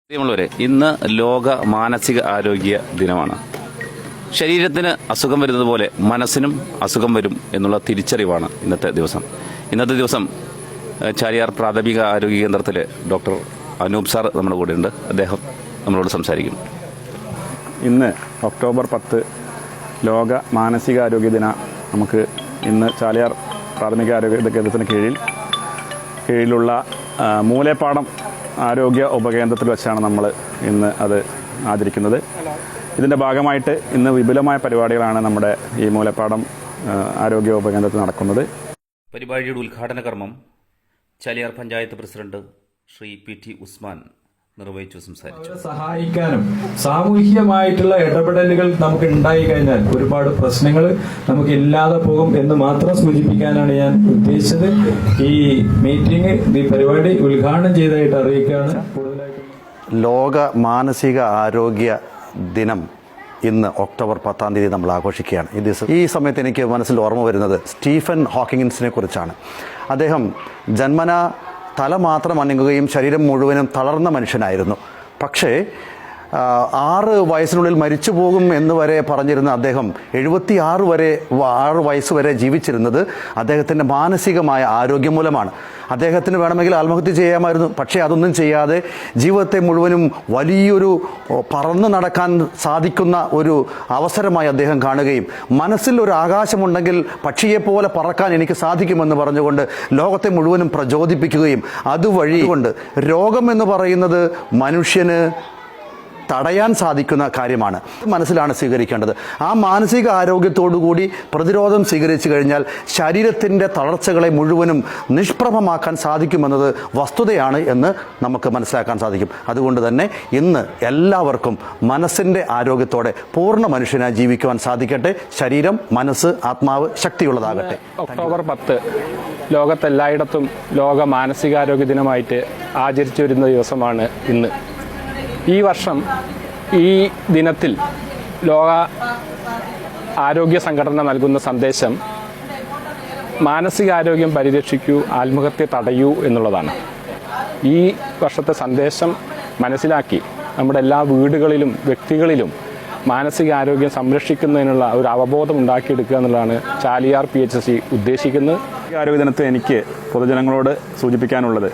പ്രിയമുള്ളവരെ, ഇന്ന് ലോക മാനസിക ആരോഗ്യ ദിനമാണ്. ശരീരത്തിന് അസുഖം വരുന്നത് പോലെ മനസ്സിനും അസുഖം വരും എന്നുള്ള തിരിച്ചറിവാണ് ഇന്നത്തെ ദിവസം. ചാലിയാർ പ്രാഥമിക ആരോഗ്യ കേന്ദ്രത്തിലെ ഡോക്ടർ അനൂപ് സാർ നമ്മുടെ കൂടെയുണ്ട്. അദ്ദേഹം നമ്മളോട് സംസാരിക്കും. ഇന്ന് ഒക്ടോബർ 10 ലോക മാനസികാരോഗ്യ ദിന. നമുക്ക് ഇന്ന് ചാലിയാർ പ്രാഥമിക ആരോഗ്യ കേന്ദ്രത്തിന് കീഴിലുള്ള മൂലേപ്പാടം ആരോഗ്യ ഉപകേന്ദ്രത്തിൽ വെച്ചാണ് നമ്മൾ ഇന്ന് അത് ആചരിക്കുന്നത്. ഇതിൻ്റെ ഭാഗമായിട്ട് ഇന്ന് വിപുലമായ പരിപാടികളാണ് നമ്മുടെ ഈ മൂലേപ്പാടം ആരോഗ്യ ഉപകേന്ദ്രത്തിൽ നടക്കുന്നത്. പരിപാടിയുടെ ഉദ്ഘാടന കർമ്മം ചാലിയാർ പഞ്ചായത്ത് പ്രസിഡന്റ് ശ്രീ PT ഉസ്മാൻ നിർവഹിച്ചു സംസാരിച്ചു. സഹായിക്കാനും സാമൂഹികമായിട്ടുള്ള ഇടപെടലുകൾ നമുക്ക് ഉണ്ടായി കഴിഞ്ഞാൽ ഒരുപാട് പ്രശ്നങ്ങൾ നമുക്ക് ഇല്ലാതെ പോകും എന്ന് മാത്രം സൂചിപ്പിക്കാനാണ് ഞാൻ ഉദ്ദേശിച്ചത്. ഈ മീറ്റിംഗ്, ഈ പരിപാടി ഉദ്ഘാടനം ചെയ്തതായിട്ട് അറിയിക്കുകയാണ്. ലോക മാനസിക ആരോഗ്യ ദിനം ഇന്ന് ഒക്ടോബർ 10 നമ്മൾ ആഘോഷിക്കുകയാണ്. ഈ സമയത്ത് എനിക്ക് മനസ്സിൽ ഓർമ്മ വരുന്നത് സ്റ്റീഫൻ ഹോക്കിൻസിനെ കുറിച്ചാണ്. അദ്ദേഹം ജന്മനാ തല മാത്രം അനങ്ങുകയും ശരീരം മുഴുവനും തളർന്ന മനുഷ്യനായിരുന്നു. പക്ഷേ 6 വയസ്സിനുള്ളിൽ മരിച്ചു പോകും എന്ന് വരെ പറഞ്ഞിരുന്ന അദ്ദേഹം 6 വയസ്സ് വരെ ജീവിച്ചിരുന്നത് അദ്ദേഹത്തിൻ്റെ മാനസികമായ ആരോഗ്യം മൂലമാണ്. അദ്ദേഹത്തിന് വേണമെങ്കിൽ ആത്മഹത്യ ചെയ്യാമായിരുന്നു. പക്ഷേ അതൊന്നും ചെയ്യാതെ ജീവിതത്തെ മുഴുവനും വലിയൊരു പറന്നു നടക്കാൻ സാധിക്കുന്ന ഒരു അവസരമായി അദ്ദേഹം കാണുകയും മനസ്സിൽ ഒരു ആകാശമുണ്ടെങ്കിൽ പക്ഷിയെപ്പോലെ പറക്കാൻ എനിക്ക് സാധിക്കുമെന്ന് പറഞ്ഞുകൊണ്ട് ലോകത്തെ മുഴുവനും പ്രചോദിപ്പിക്കുകയും അതുവഴി കൊണ്ട് രോഗം എന്ന് പറയുന്നത് മനുഷ്യന് തടയാൻ സാധിക്കുന്ന കാര്യമാണ്. മനസ്സിലാണ് സ്വീകരിക്കേണ്ടത്. ആ മാനസിക ആരോഗ്യത്തോടുകൂടി പ്രതിരോധം സ്വീകരിച്ചു കഴിഞ്ഞാൽ ശരീരത്തിൻ്റെ തളർച്ചകളെ മുഴുവനും നിഷ്പ്രഭമാക്കാൻ സാധിക്കുമെന്നത് വസ്തുതയാണ് എന്ന് നമുക്ക് മനസ്സിലാക്കാൻ സാധിക്കും. അതുകൊണ്ട് തന്നെ ഇന്ന് എല്ലാവർക്കും മനസ്സിൻ്റെ ആരോഗ്യത്തോടെ പൂർണ്ണ മനുഷ്യനായി ജീവിക്കുവാൻ സാധിക്കട്ടെ. ശരീരം, മനസ്സ്, ആത്മാവ് ശക്തിയുള്ളതാകട്ടെ. ഒക്ടോബർ 10 ലോകത്തെല്ലായിടത്തും ലോക മാനസികാരോഗ്യ ദിനമായിട്ട് ആചരിച്ചു വരുന്ന ദിവസമാണ് ഇന്ന്. ഈ വർഷം ഈ ദിനത്തിൽ ലോക ആരോഗ്യ സംഘടന നൽകുന്ന സന്ദേശം മാനസികാരോഗ്യം പരിരക്ഷിക്കൂ, ആത്മഹത്യ തടയൂ എന്നുള്ളതാണ്. ഈ വർഷത്തെ സന്ദേശം മനസ്സിലാക്കി നമ്മുടെ എല്ലാ വീടുകളിലും വ്യക്തികളിലും മാനസികാരോഗ്യം സംരക്ഷിക്കുന്നതിനുള്ള ഒരു അവബോധം ഉണ്ടാക്കിയെടുക്കുക എന്നുള്ളതാണ് ചാലിയാർ PHC ഉദ്ദേശിക്കുന്നത്. ആരോഗ്യ ദിനത്തിൽ എനിക്ക് പൊതുജനങ്ങളോട് സൂചിപ്പിക്കാനുള്ളത്,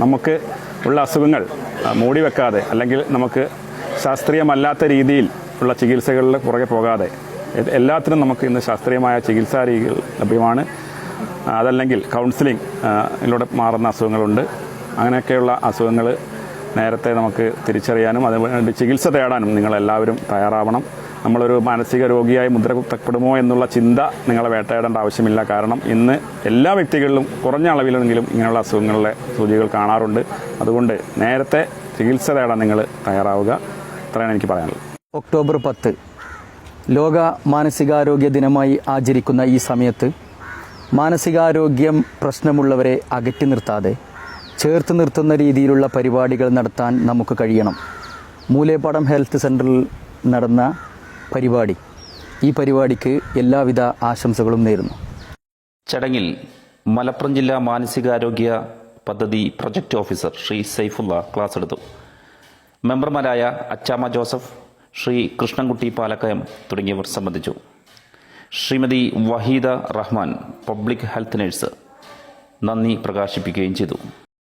നമുക്ക് ഉള്ള അസുഖങ്ങൾ മൂടി വെക്കാതെ അല്ലെങ്കിൽ നമുക്ക് ശാസ്ത്രീയമല്ലാത്ത രീതിയിൽ ഉള്ള ചികിത്സകളിൽ പുറകെ പോകാതെ എല്ലാത്തിനും നമുക്ക് ഇന്ന് ശാസ്ത്രീയമായ ചികിത്സാ രീതികൾ ലഭ്യമാണ്. അതല്ലെങ്കിൽ കൗൺസിലിങ്ങിലൂടെ മാറുന്ന അസുഖങ്ങളുണ്ട്. അങ്ങനെയൊക്കെയുള്ള അസുഖങ്ങൾ നേരത്തെ നമുക്ക് തിരിച്ചറിയാനും അതുവേണ്ടി ചികിത്സ തേടാനും നിങ്ങളെല്ലാവരും തയ്യാറാവണം. നമ്മളൊരു മാനസിക രോഗിയായി മുദ്ര കുത്തപ്പെടുമോ എന്നുള്ള ചിന്ത നിങ്ങളെ വേട്ടയാടേണ്ട ആവശ്യമില്ല. കാരണം ഇന്ന് എല്ലാ വ്യക്തികളിലും കുറഞ്ഞ അളവിലെങ്കിലും ഇങ്ങനെയുള്ള അസുഖങ്ങളിലെ സൂചികൾ കാണാറുണ്ട്. അതുകൊണ്ട് നേരത്തെ ചികിത്സ തേടാൻ നിങ്ങൾ തയ്യാറാവുക. ഇത്രയാണ് എനിക്ക് പറയാനുള്ളത്. ഒക്ടോബർ 10 ലോക മാനസികാരോഗ്യ ദിനമായി ആചരിക്കുന്ന ഈ സമയത്ത് മാനസികാരോഗ്യം പ്രശ്നമുള്ളവരെ അകറ്റി നിർത്താതെ ചേർത്ത് നിർത്തുന്ന രീതിയിലുള്ള പരിപാടികൾ നടത്താൻ നമുക്ക് കഴിയണം. മൂലേപ്പാടം ഹെൽത്ത് സെൻ്ററിൽ നടന്ന ഈ പരിപാടിക്ക് എല്ലാവിധ ആശംസകളും നേരുന്നു. ചടങ്ങിൽ മലപ്പുറം ജില്ലാ മാനസികാരോഗ്യ പദ്ധതി project officer Shri Saifullah class എടുത്തു. മെമ്പർമാരായ അച്ചാമ്മ ജോസഫ്, ശ്രീ കൃഷ്ണൻകുട്ടി പാലക്കയം തുടങ്ങിയവർ സംബന്ധിച്ചു. Shrimati Waheeda Rahman, public health nurse, നന്ദി പ്രകാശിപ്പിക്കുകയും ചെയ്തു.